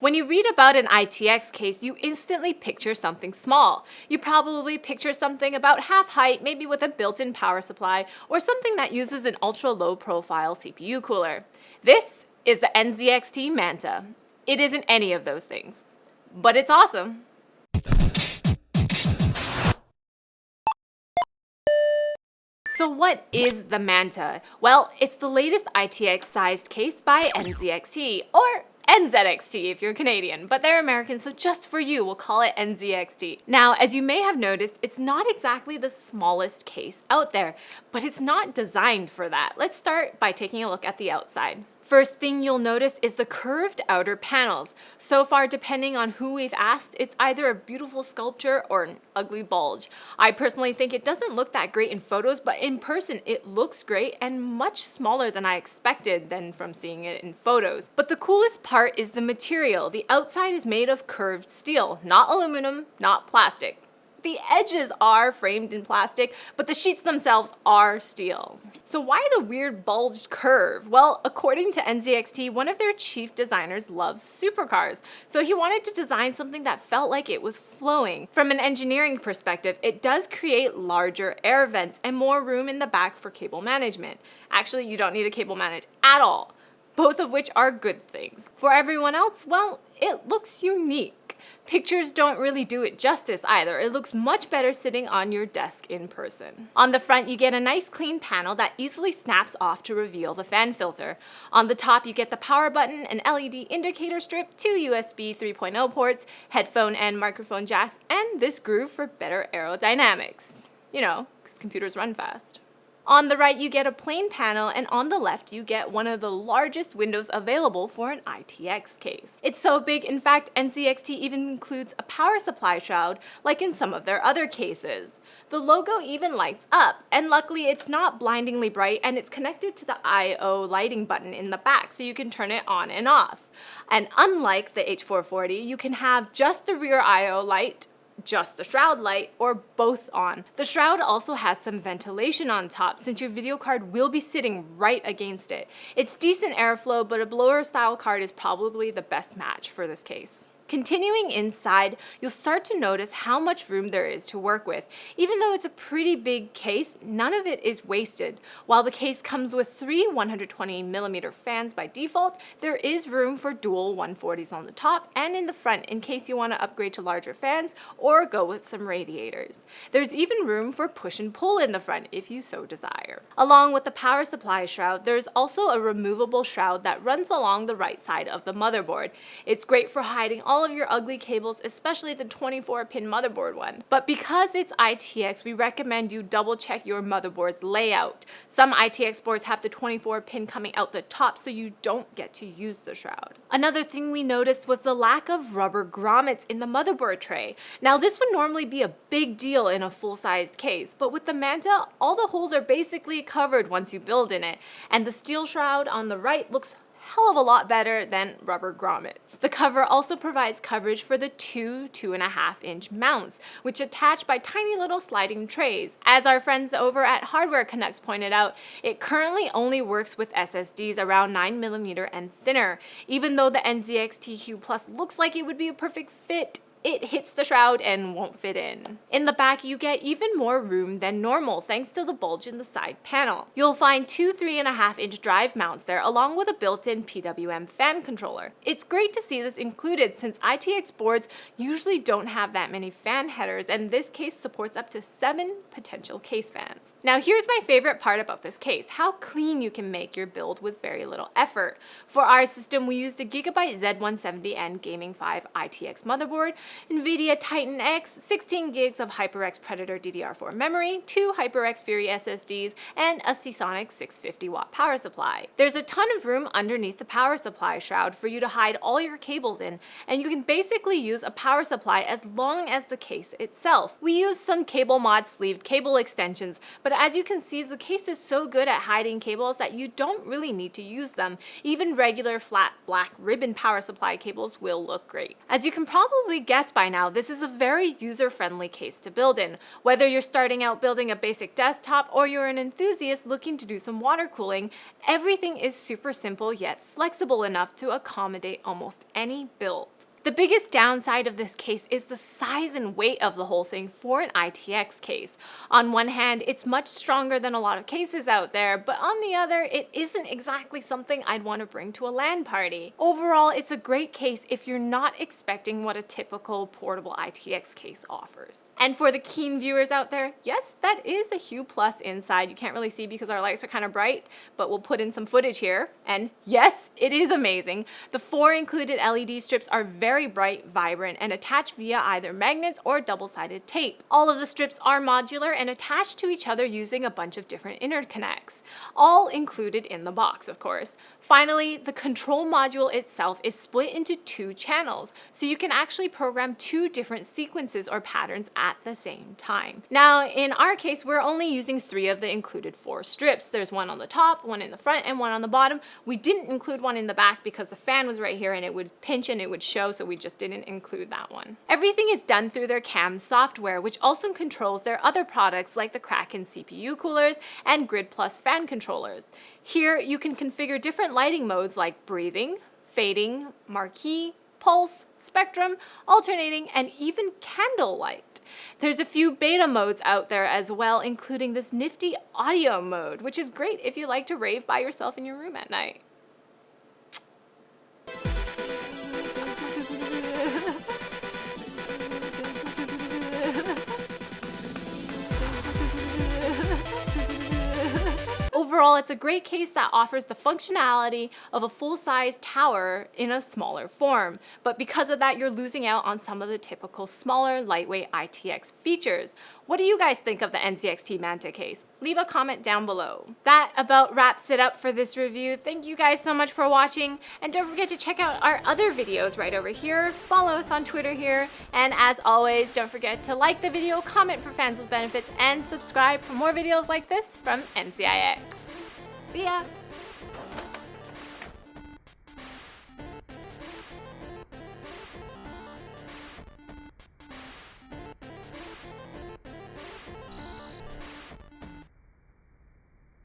When you read about an ITX case, you instantly picture something small. You probably picture something about half height, maybe with a built-in power supply, or something that uses an ultra-low profile CPU cooler. This is the NZXT Manta. It isn't any of those things, but it's awesome. So what is the Manta? Well, it's the latest ITX-sized case by NZXT, or NZXT if you're Canadian, but they're American, so just for you, we'll call it NZXT. Now, as you may have noticed, it's not exactly the smallest case out there, but it's not designed for that. Let's start by taking a look at the outside. First thing you'll notice is the curved outer panels. So far, depending on who we've asked, it's either a beautiful sculpture or an ugly bulge. I personally think it doesn't look that great in photos, but in person it looks great and much smaller than I expected than from seeing it in photos. But the coolest part is the material. The outside is made of curved steel, not aluminum, not plastic. The edges are framed in plastic, but the sheets themselves are steel. So why the weird bulged curve? Well, according to NZXT, one of their chief designers loves supercars. So he wanted to design something that felt like it was flowing. From an engineering perspective, it does create larger air vents and more room in the back for cable management. Actually, you don't need a cable manage at all, both of which are good things. For everyone else, well, it looks unique. Pictures don't really do it justice either. It looks much better sitting on your desk in person. On the front, you get a nice clean panel that easily snaps off to reveal the fan filter. On the top, you get the power button, an LED indicator strip, 2 USB 3.0 ports, headphone and microphone jacks, and this groove for better aerodynamics. You know, because computers run fast. On the right, you get a plain panel, and on the left, you get one of the largest windows available for an ITX case. It's so big, in fact, NZXT even includes a power supply shroud, like in some of their other cases. The logo even lights up, and luckily it's not blindingly bright, and it's connected to the I/O lighting button in the back, so you can turn it on and off. And unlike the H440, you can have just the rear I/O light, just the shroud light, or both on. The shroud also has some ventilation on top since your video card will be sitting right against it. It's decent airflow, but a blower style card is probably the best match for this case. Continuing inside, you'll start to notice how much room there is to work with. Even though it's a pretty big case, none of it is wasted. While the case comes with 3 120mm fans by default, there is room for dual 140s on the top and in the front in case you want to upgrade to larger fans or go with some radiators. There's even room for push and pull in the front if you so desire. Along with the power supply shroud, there's also a removable shroud that runs along the right side of the motherboard. It's great for hiding all of your ugly cables, especially the 24-pin motherboard one. But because it's ITX, we recommend you double check your motherboard's layout. Some ITX boards have the 24-pin coming out the top, so you don't get to use the shroud. Another thing we noticed was the lack of rubber grommets in the motherboard tray. Now, this would normally be a big deal in a full-sized case, but with the Manta, all the holes are basically covered once you build in it, and the steel shroud on the right looks hell of a lot better than rubber grommets. The cover also provides coverage for the 2.5-inch mounts, which attach by tiny little sliding trays. As our friends over at Hardware Connects pointed out, it currently only works with SSDs around 9mm and thinner. Even though the NZXT Q Plus looks like it would be a perfect fit, it hits the shroud and won't fit in. In the back, you get even more room than normal thanks to the bulge in the side panel. You'll find 2 3.5-inch drive mounts there along with a built-in PWM fan controller. It's great to see this included since ITX boards usually don't have that many fan headers, and this case supports up to 7 potential case fans. Now here's my favorite part about this case, how clean you can make your build with very little effort. For our system, we used a Gigabyte Z170N Gaming 5 ITX motherboard, NVIDIA Titan X, 16 gigs of HyperX Predator DDR4 memory, 2 HyperX Fury SSDs, and a Seasonic 650-watt power supply. There's a ton of room underneath the power supply shroud for you to hide all your cables in, and you can basically use a power supply as long as the case itself. We used some Cable Mod sleeved cable extensions, but as you can see, the case is so good at hiding cables that you don't really need to use them. Even regular flat black ribbon power supply cables will look great. As you can probably guess, guessed by now, this is a very user-friendly case to build in. Whether you're starting out building a basic desktop or you're an enthusiast looking to do some water cooling, everything is super simple yet flexible enough to accommodate almost any build. The biggest downside of this case is the size and weight of the whole thing for an ITX case. On one hand, it's much stronger than a lot of cases out there, but on the other, it isn't exactly something I'd want to bring to a LAN party. Overall, it's a great case if you're not expecting what a typical portable ITX case offers. And for the keen viewers out there, yes, that is a Hue Plus inside. You can't really see because our lights are kind of bright, but we'll put in some footage here. And yes, it is amazing. The 4 included LED strips are very bright, vibrant, and attached via either magnets or double-sided tape. All of the strips are modular and attached to each other using a bunch of different interconnects, all included in the box, of course. Finally, the control module itself is split into 2 channels, so you can actually program 2 different sequences or patterns at the same time. Now, in our case, we're only using 3 of the included 4 strips. There's one on the top, one in the front, and one on the bottom. We didn't include one in the back because the fan was right here and it would pinch and it would show, so we just didn't include that one. Everything is done through their CAM software, which also controls their other products like the Kraken CPU coolers and Grid Plus fan controllers. Here, you can configure different lighting modes like breathing, fading, marquee, pulse, spectrum, alternating, and even candlelight. There's a few beta modes out there as well, including this nifty audio mode, which is great if you like to rave by yourself in your room at night. Overall, it's a great case that offers the functionality of a full-size tower in a smaller form, but because of that, you're losing out on some of the typical smaller, lightweight ITX features. What do you guys think of the NZXT Manta case? Leave a comment down below. That about wraps it up for this review. Thank you guys so much for watching, and don't forget to check out our other videos right over here. Follow us on Twitter here, and as always, don't forget to like the video, comment for fans with benefits, and subscribe for more videos like this from NZXT. See ya!